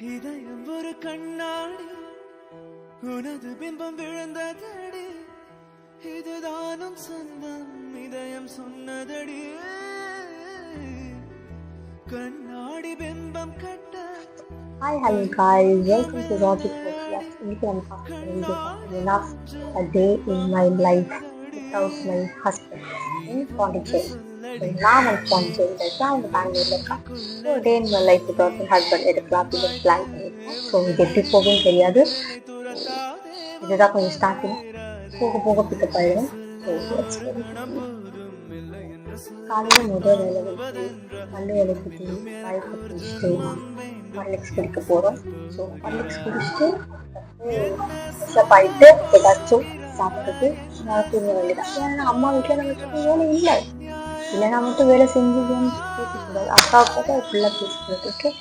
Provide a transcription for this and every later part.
இதயம் ஒரு கண்ணாடி உனது பிம்பம் விழுந்ததடி இதுதானும் சொந்தம் இதயம் சொன்னதடி கண்ணாடி பிம்பம் கட்ட. Hi, hello guys, welcome to Roger Podcast. இன்னைக்கு நம்ம பார்க்க a day in my life without my husband. In Pondicherry. நான் வந்து பாண்டிச்சேரியில் இருக்கேன், அவங்க பெங்களூரில் இருக்கான். So day in my life without my husband எடுக்கலாம் அப்படின்னு பிளான் பண்ணியிருக்கேன். ஸோ இது எப்படி போகும்னு தெரியாது. இதுதான் கொஞ்சம் ஸ்டார்டிங், போக போக பிக்கப் ஆகிடும். காலையில் முதல் வேலை வச்சு பல்லு வேலைக்கு போய் வாய்ப்பு குடிச்சிட்டு ஹார்லிக்ஸ் குடிக்க போகிறோம். ஸோ ஹார்லிக்ஸ் குடிச்சிட்டு ஃப்ரெஷ்அப் ஆகிட்டு ஏதாச்சும் சாப்பிட்டுட்டு நான் தூங்க வேண்டியதான். ஏன்னா அம்மா வீட்டில் நமக்கு வேலை இல்லை, இல்லைன்னா மட்டும் வேலை செஞ்சு பேசக்கூடாது. அக்காவுக்கு தான் ஃபுல்லாக பேசிட்டு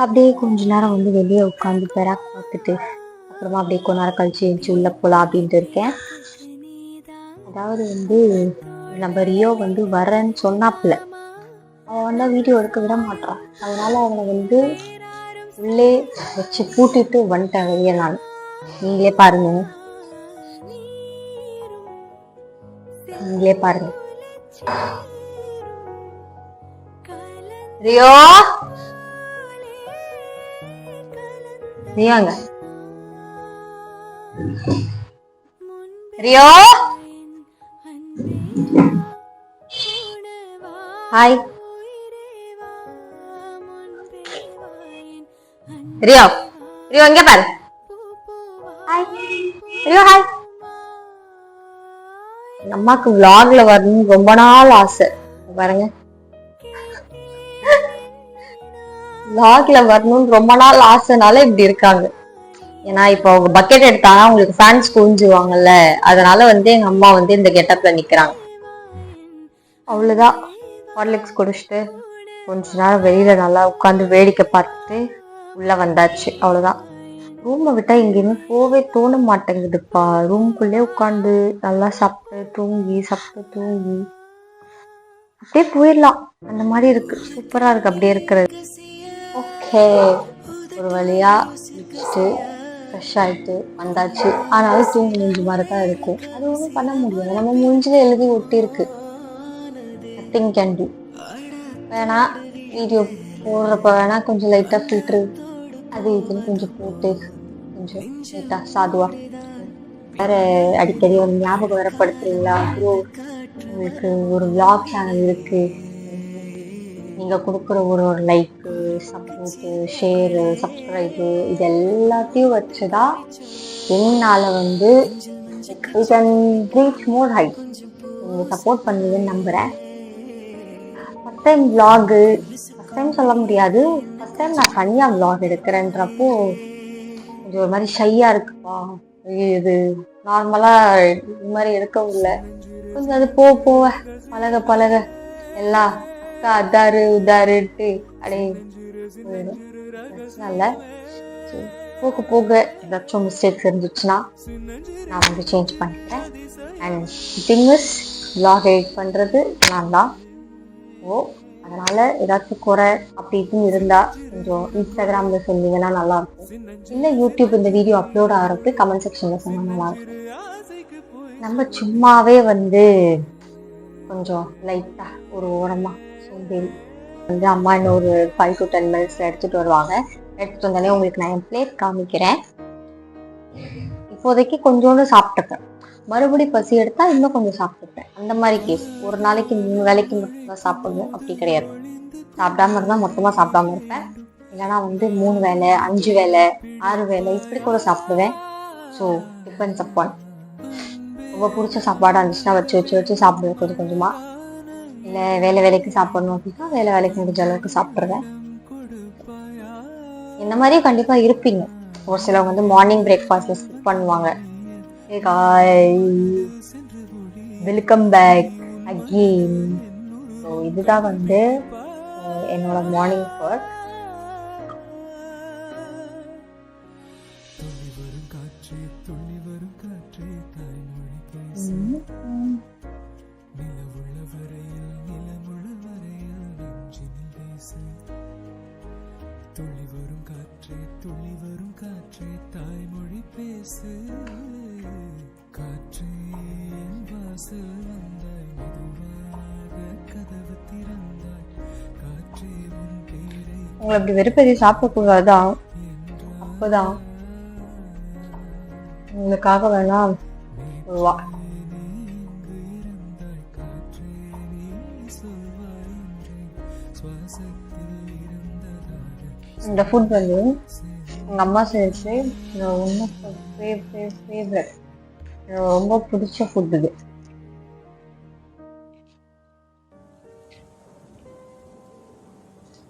அப்படியே கொஞ்ச நேரம் வந்து வெளியே உட்காந்து பெராக் பார்த்துட்டு அப்புறமா அப்படியே கொஞ்ச நேரம் கழிச்சு எழுச்சி உள்ள போகலாம் அப்படின்ட்டு இருக்கேன். அதாவது வந்து நம்ம ரியோ வந்து வரேன்னு சொன்னாப்புல, அவன் வந்தால் வீடியோ எடுக்க விட மாட்டான். அதனால அவனை வந்து உள்ளே வச்சு பூட்டிட்டு வந்துட்டேன் வெளியே. நான் நீங்களே பாருங்க, ரியோ ரியோங்க, ரியோ ஹாய், ரியோ ரியோ எங்க பாரு, ஹாய் ரியோ ஹாய். எங்க அம்மாக்கு vlogல வரணும்னு ரொம்ப நாள் ஆசை. பாருங்க, vlogல வரணும்னு ரொம்ப நாள் ஆசைனால இப்படி இருக்காங்க. ஏன்னா இப்போ அவங்க பக்கெட் எடுத்தாங்கன்னா அவங்களுக்கு ஃபேன்ஸ் குஞ்சுவாங்கல்ல, அதனால வந்து எங்க அம்மா வந்து இந்த கெட்டப்ல நிக்கிறாங்க. அவ்வளவுதான், ஹார்லிக்ஸ் குடிச்சிட்டு கொஞ்ச நேரம் வெளியில நல்லா உட்காந்து வேடிக்கை பார்த்துட்டு உள்ள வந்தாச்சு. அவ்வளவுதான். ரூமை விட்டா எங்கேயுமே போவே தோண மாட்டேங்குதுப்பா. ரூம்குள்ளே உட்காந்து நல்லா சாப்பிட்டு தூங்கி அப்படியே போயிடலாம், அந்த மாதிரி இருக்கு. சூப்பரா இருக்கு அப்படியே இருக்கிறது. ஓகே, ஒரு வழியா முடிச்சுட்டு ஃப்ரெஷ் ஆகிட்டு வந்தாச்சு. ஆனாலும் தூங்கி மூஞ்சி மாதிரி தான் இருக்கும். அது ஒன்றும் பண்ண முடியாது, நம்ம மூஞ்சில எழுதி ஒட்டி இருக்கு. Nothing can to. வேணா வீடியோ போடுறப்ப வேணா கொஞ்சம் லைட்டாக ஃபில்ட்ரு அது இதுன்னு கொஞ்சம் போட்டு கொஞ்சம் லைட்டாக சாதுவா வேற அடிக்கடி ஒரு ஞாபகம் வரப்படுத்துறீங்களா, உங்களுக்கு ஒரு vlog சேனல் இருக்கு, நீங்க கொடுக்குற ஒரு லைக்கு, சப்போர்ட்டு, ஷேரு, சப்ஸ்கிரைபு இது எல்லாத்தையும் வச்சுதான் என்னால வந்து we can reach more height. நீங்க சப்போர்ட் பண்ணுவீங்கன்னு நம்புறேன். First time vlog, first time சொல்ல முடியாது, ஃபர்ஸ்ட் டைம் நான் தனியா vlog எடுக்கிறேன்றப்போ கொஞ்சம் ஒரு மாதிரி ஷையா இருக்குப்பா. இது நார்மலா இது மாதிரி எடுக்கவும் இல்லை. கொஞ்சம் அது போக பழக எல்லாம் அக்கா அதாரு உதாருட்டு அப்படியே போயிடும். பிரச்சனை இல்லை. போக ஏதாச்சும் மிஸ்டேக்ஸ் இருந்துச்சுன்னா நான் வந்து சேஞ்ச் பண்ணிக்கிறேன். And thing is vlog edit பண்ணுறது நான் தான். அதனால ஏதாச்சும் குறை அப்படி இப்படின்னு இருந்தா கொஞ்சம் இன்ஸ்டாகிராம்ல சொன்னீங்கன்னா நல்லா இருக்கும். இல்லை யூடியூப் இந்த வீடியோ அப்லோட் ஆகிறதுக்கு கமெண்ட் செக்ஷன்ல சொன்னா நல்லா இருக்கும். நம்ம சும்மாவே வந்து கொஞ்சம் லைட்டா ஒரு ஓரமா சோம்பேறி வந்து அம்மா இன்னும் ஒரு 5 to 10 minutes எடுத்துட்டு வருவாங்க. எடுத்துட்டு வந்தாலே உங்களுக்கு நான் என் பிளேட் காமிக்கிறேன். இப்போதைக்கு கொஞ்சோண்டு சாப்பிட்டுப்பேன், மறுபடி பசி எடுத்தா இன்னும் கொஞ்சம் சாப்பிட்டுப்பேன். அந்த மாதிரி கேஸ். ஒரு நாளைக்கு 3 வேளைக்கு மட்டும்தான் சாப்பிடணும் அப்படி கிடையாது. சாப்பிடாம இருந்தா மொத்தமா சாப்பிடாம இருப்பேன், இல்லைன்னா வந்து 3 வேளை 5 வேளை 6 வேளை இப்படி கூட சாப்பிடுவேன். So depends upon. ரொம்ப பிடிச்ச சாப்பாடாக இருந்துச்சுன்னா வச்சு சாப்பிடுவேன் கொஞ்சம் கொஞ்சமா. இல்லை வேலைக்கு சாப்பிடணும் அப்படின்னா வேலைக்கு முடிஞ்ச அளவுக்கு சாப்பிட்ருவேன். இந்த மாதிரி கண்டிப்பா இருப்பீங்க. ஒரு சிலவங்க வந்து மார்னிங் பிரேக்ஃபாஸ்ட்ல ஸ்கிப் பண்ணுவாங்க. Hey guys, welcome back again. So இதுதான் வந்து என்னோட மார்னிங் ஒர்க். துளி வரும் காற்றே துளி துளி வரும் காற்றே தாய்மொழி பேசு நிலவுள்ள வரையில் நிலமுள்ள வரையில் நெஞ்சினில் பேசு துளி வரும் காற்றே தாய்மொழி பேசு காற்றே என் வாசல் வந்தாய் மெதுவாக கதவு திறந்தாய் காற்றே உன் பேரை உங்களை அப்படி வெறுப்பெரிய சாப்பிடக்கூடாதான். அப்பதான் உங்களுக்காக வேணா ரூபா இந்த ஃபுட் வந்து எங்கள் அம்மா செஞ்சு ஃபேவரட், ரொம்ப பிடிச்ச ஃபுட் இது.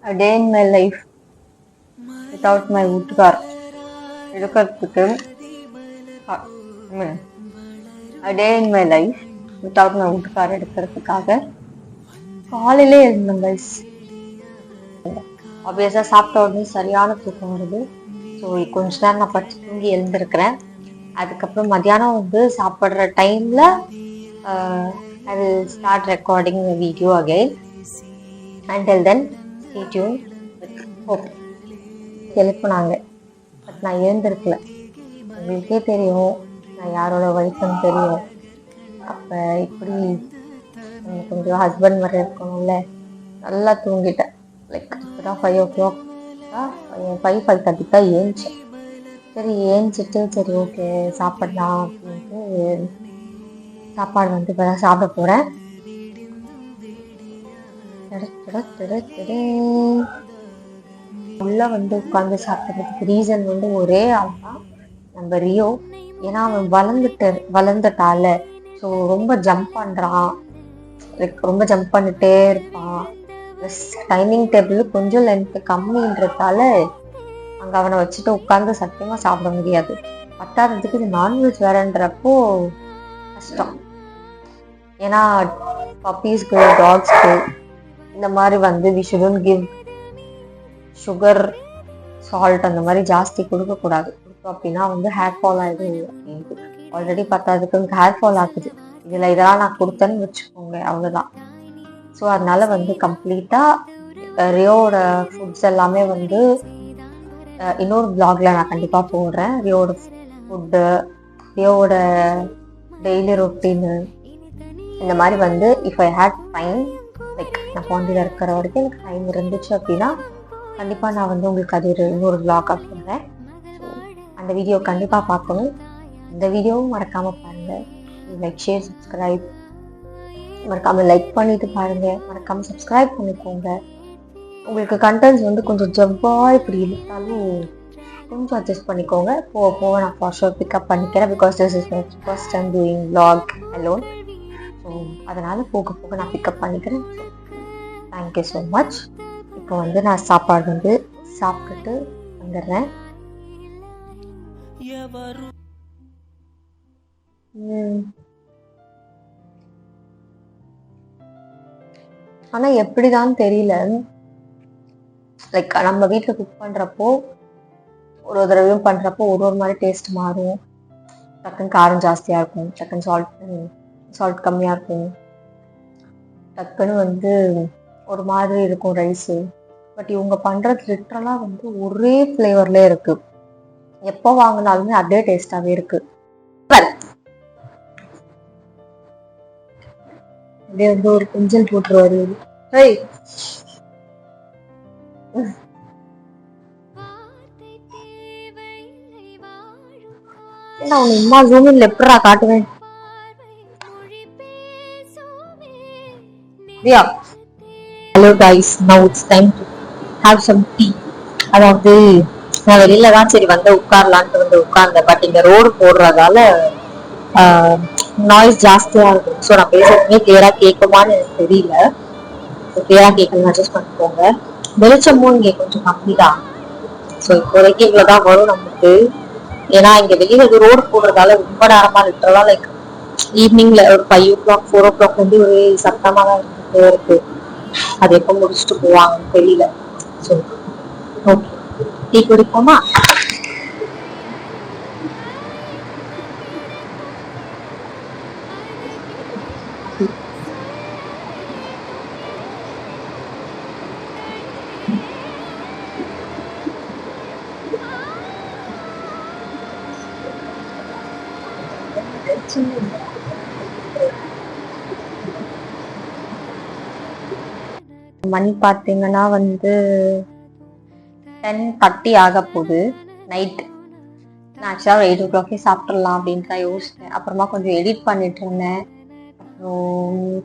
A day in my life without my வீட்டுக்கார் இருக்கிறதுக்கு A day in my life without my வீட்டுக்கார் எடுக்கிறதுக்காக காலையிலே இருந்தேன் கைஸ். ஆப்வியஸாக சாப்பிட்ட உடனே சரியான தூக்கம் வருது. ஸோ கொஞ்ச நேரம் நான் படுத்து தூங்கி எழுந்திருக்கிறேன். அதுக்கப்புறம் மத்தியானம் வந்து சாப்பிட்ற டைமில் I will start recording video again. Until then stay tuned with hope. எழுப்புனாங்க, பட் நான் எழுந்திருக்கல. உங்களுக்கே தெரியும் நான் யாரோட ஒய்ஃப்னு தெரியும். அப்போ இப்படி கொஞ்சம் ஹஸ்பண்ட் வர இருக்கணும்ல, நல்லா தூங்கிட்டேன். லைக் இப்போதான் 5 o'clock 5:30 தான் ஏஞ்சிச்சேன். சரி ஏஞ்சிட்டு சரி ஓகே சாப்பிடலாம் அப்படின்ட்டு சாப்பாடு வந்து இப்போ தான் சாப்பிட போகிறேன். உள்ள வந்து உட்காந்து சாப்பிட்றதுக்கு ரீசன் வந்து ஒரே ஆள் தான், நம்ம ரியோ. ஏன்னா அவன் வளர்ந்துட்டால, ஸோ ரொம்ப ஜம்ப் பண்ணுறான், லைக் ரொம்ப ஜம்ப் பண்ணிட்டே இருப்பான். ப்ளஸ் டைனிங் டேபிள் கொஞ்சம் லென்த்து கம்மின்றதால அங்கே அவனை வச்சுட்டு உட்காந்து சத்தியமாக சாப்பிட முடியாது. பத்தாததுக்கு இது நான்வெஜ் வேறன்றப்போ கஷ்டம். ஏன்னா பப்பீஸ்க்கு டாக்ஸ்க்கு இந்த மாதிரி வந்து we shouldn't give sugar salt அந்த மாதிரி ஜாஸ்தி கொடுக்கக்கூடாது. கொடுத்தோம் அப்படின்னா வந்து ஹேர் ஃபால் ஆகிடுது அப்படின்ட்டு. ஆல்ரெடி பத்தாததுக்கு ஹேர் ஃபால் ஆகுது. இதில் இதெல்லாம் நான் கொடுத்தேன்னு வச்சுக்கோங்க, அவ்வளோதான். ஸோ அதனால வந்து கம்ப்ளீட்டாக ரியோட ஃபுட்ஸ் எல்லாமே வந்து இன்னொரு வ்ளாகில் நான் கண்டிப்பாக போடுறேன். ரியோட ஃபுட்டு, ரியோட டெய்லி ரொட்டீனு, இந்த மாதிரி வந்து if I had time, like நான் பாண்டியில் இருக்கிற வரைக்கும் எனக்கு டைம் இருந்துச்சு அப்படின்னா கண்டிப்பாக நான் வந்து உங்களுக்கு அது இன்னொரு வ்ளாகாக போடுறேன். ஸோ அந்த வீடியோ கண்டிப்பாக பார்க்கணும். இந்த வீடியோவும் மறக்காமல் பாருங்கள். Like, share, subscribe. மறக்காமல் லைக் பண்ணிட்டு பாருங்கள், மறக்காமல் சப்ஸ்கிரைப் பண்ணிக்கோங்க. உங்களுக்கு கண்டென்ட்ஸ் வந்து கொஞ்சம் ஜப்பாக இப்படி இருந்தாலும் கொஞ்சம் அட்ஜஸ்ட் பண்ணிக்கோங்க. போக நான் ஃபார் ஷோர் பிக்கப் பண்ணிக்கிறேன். Because this is my first time doing vlog alone. So அதனால் போக நான் பிக்கப் பண்ணிக்கிறேன். Thank you so much. இப்போ வந்து நான் சாப்பாடு வந்து சாப்பிட்டுட்டு வந்துடுறேன். ஆனால் எப்படிதான் தெரியல, லைக் நம்ம வீட்டில் குக் பண்ணுறப்போ ஒரு தடவையும் பண்ணுறப்போ ஒரு மாதிரி டேஸ்ட் மாறும். டக்குன்னு காரம் ஜாஸ்தியாக இருக்கும், டக்குன்னு சால்ட் கம்மியாக இருக்கும், டக்குன்னு வந்து ஒரு மாதிரி இருக்கும் ரைஸு. பட் இவங்க பண்ணுறது லிட்ரலாக வந்து ஒரே ஃப்ளேவர்லேயே இருக்குது. எப்போ வாங்கினாலுமே அதே டேஸ்டாகவே இருக்குது. அப்படியே வந்து ஒரு கொஞ்சல் போட்டுருவாரு. உமா ஜூமின்ல எப்படா காட்டுவேன். Hello guys, now it's time to have some tea. அதாவது நான் வெளியில தான் சரி வந்து உட்காரலான்ட்டு வந்து உட்கார்ந்தேன். பட் இங்க ரோடு போடுறதால நாய்ஸ் ஜாஸ்தியா இருக்கும். ஸோ நான் பேசுறதுமே கிளியரா கேட்குமான்னு எனக்கு தெரியல. கிளியரா கேட்கணும், அட்ஜஸ்ட் பண்ணிக்கோங்க. வெளிச்சமும் இங்கே கொஞ்சம் கம்மி தான். ஸோ இப்போதைக்கு இவ்வளோதான் வரும் நமக்கு. ஏன்னா இங்க வெளியில ரோடு போடுறதால ரொம்ப நேரமா லிட்டரலா லைக் ஈவினிங்ல ஒரு 5 o'clock 4 o'clock வந்து ஒரு சத்தமா தான் இருந்துட்டே இருக்கு. அது எப்போ முடிச்சுட்டு போவாங்க தெரியல. ஸோ ஓகே, டீ குடிப்போமா? மணி பார்த்தீங்கன்னா வந்து 10:30 ஆக போகுது நைட். நான் ஆக்சுவலாக 8 o'clock சாப்பிட்றலாம் அப்படின்ட்டு தான் யோசிச்சேன். அப்புறமா கொஞ்சம் எடிட் பண்ணிட்டு இருந்தேன்.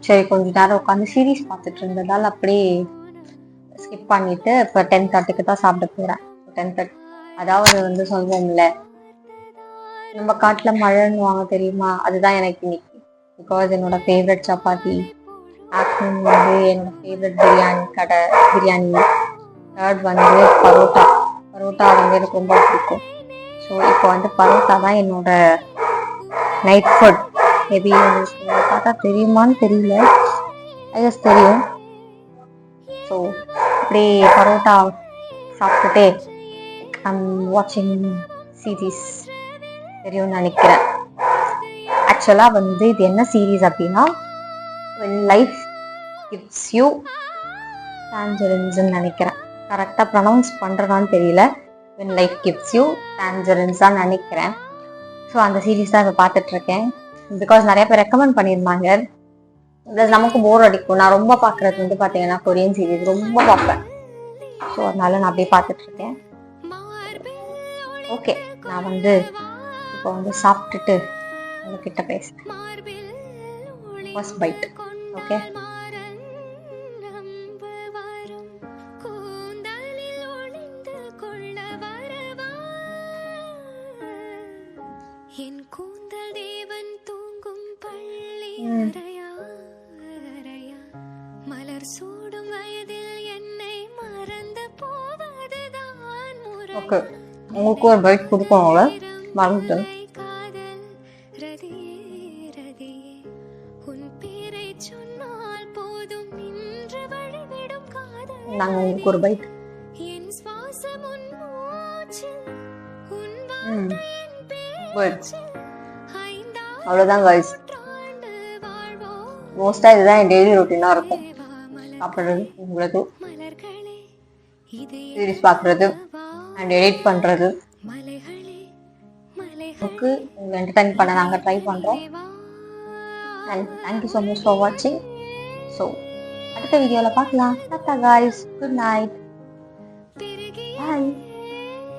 சரி கொஞ்ச நேரம் உட்காந்து சீரீஸ் பார்த்துட்டு இருந்ததால் அப்படியே ஸ்கிப் பண்ணிட்டு இப்போ 10:30 தான் சாப்பிட போகிறேன். 10:30 அதாவது வந்து சொல்வோம்ல, நம்ம காட்டில் மழைன்னு வாங்க தெரியுமா, அதுதான் எனக்கு இன்னைக்கு. பிகாஸ் என்னோட ஃபேவரட் சப்பாத்தி, ஆஃப்டர்நூன் வந்து என்னோட ஃபேவரட் பிரியாணி, தேர்ட் வந்து பரோட்டா வந்து எனக்கு ரொம்ப பிடிக்கும். ஸோ இப்போ வந்து பரோட்டா தான் என்னோட நைட் ஃபுட். மேபி உங்களுக்கு பார்த்தா தெரியுமான்னு தெரியல, ஐஎஸ் தெரியும். ஸோ அப்படியே பரோட்டா சாப்பிட்டுட்டே ஐம் வாட்சிங் சீரீஸ் தெரியும்னு நினைக்கிறேன். ஆக்சுவலாக வந்து இது என்ன சீரீஸ் அப்படின்னா, when life gives you tangerines நினைக்கிறேன். கரெக்டாக ப்ரொனவுன்ஸ் பண்ணுறதான்னு தெரியல. when life gives you tangerines தான் நினைக்கிறேன். ஸோ அந்த சீரீஸ் தான் இப்போ பார்த்துட்ருக்கேன். பிகாஸ் நிறைய பேர் ரெக்கமெண்ட் பண்ணியிருந்தாங்க. ப்ளஸ் நமக்கு போர் அடிக்கும். நான் ரொம்ப பார்க்குறது வந்து பார்த்தீங்கன்னா கொரியன் சீரீஸ் ரொம்ப பார்ப்பேன். ஸோ அதனால நான் அப்படியே பார்த்துட்ருக்கேன். ஓகே, நான் வந்து இப்போ வந்து சாப்பிட்டுட்டு உங்ககிட்ட பேசுகிறேன். First byte. ஓகே, என் கூந்தல் தேவன் தூங்கும் பள்ளி அறையா, மலர் சூடும் வயதில் என்னை மறந்து போவதுதான் முறை. ஓகே, உங்களுக்கு ஒரு பைட் கொடுக்கணும்ல, மறந்துட்டேன். காதல் ரதியே ரதியே, உன் பேரை சொன்னால் போதும் நின்று வழிவிடும் காதல். நாங்கள் உங்களுக்கு ஒரு பைட். என் சுவாசம் உன் மூச்சில், உன் குட், அவ்வளோதான் கைஸ். வாழ்ந்து வாழ்வோம் மோஸ்ட்டாக இதுதான் என் டெய்லி ரொட்டீனாக இருக்கும். சாப்பிட்றது, உங்களுக்கு மலர்களே, இது சீரீஸ் பார்க்குறது அண்ட் எடிட் பண்ணுறது. மலைகளே மலைகளே உங்களுக்கு உங்களை என்டர்டைன் பண்ண நாங்கள் ட்ரை பண்ணுறோம். And thank you so much for வாட்சிங். ஸோ அடுத்த வீடியோவில் பார்க்கலாம். டாடா கைஸ், குட் நைட், பாய்.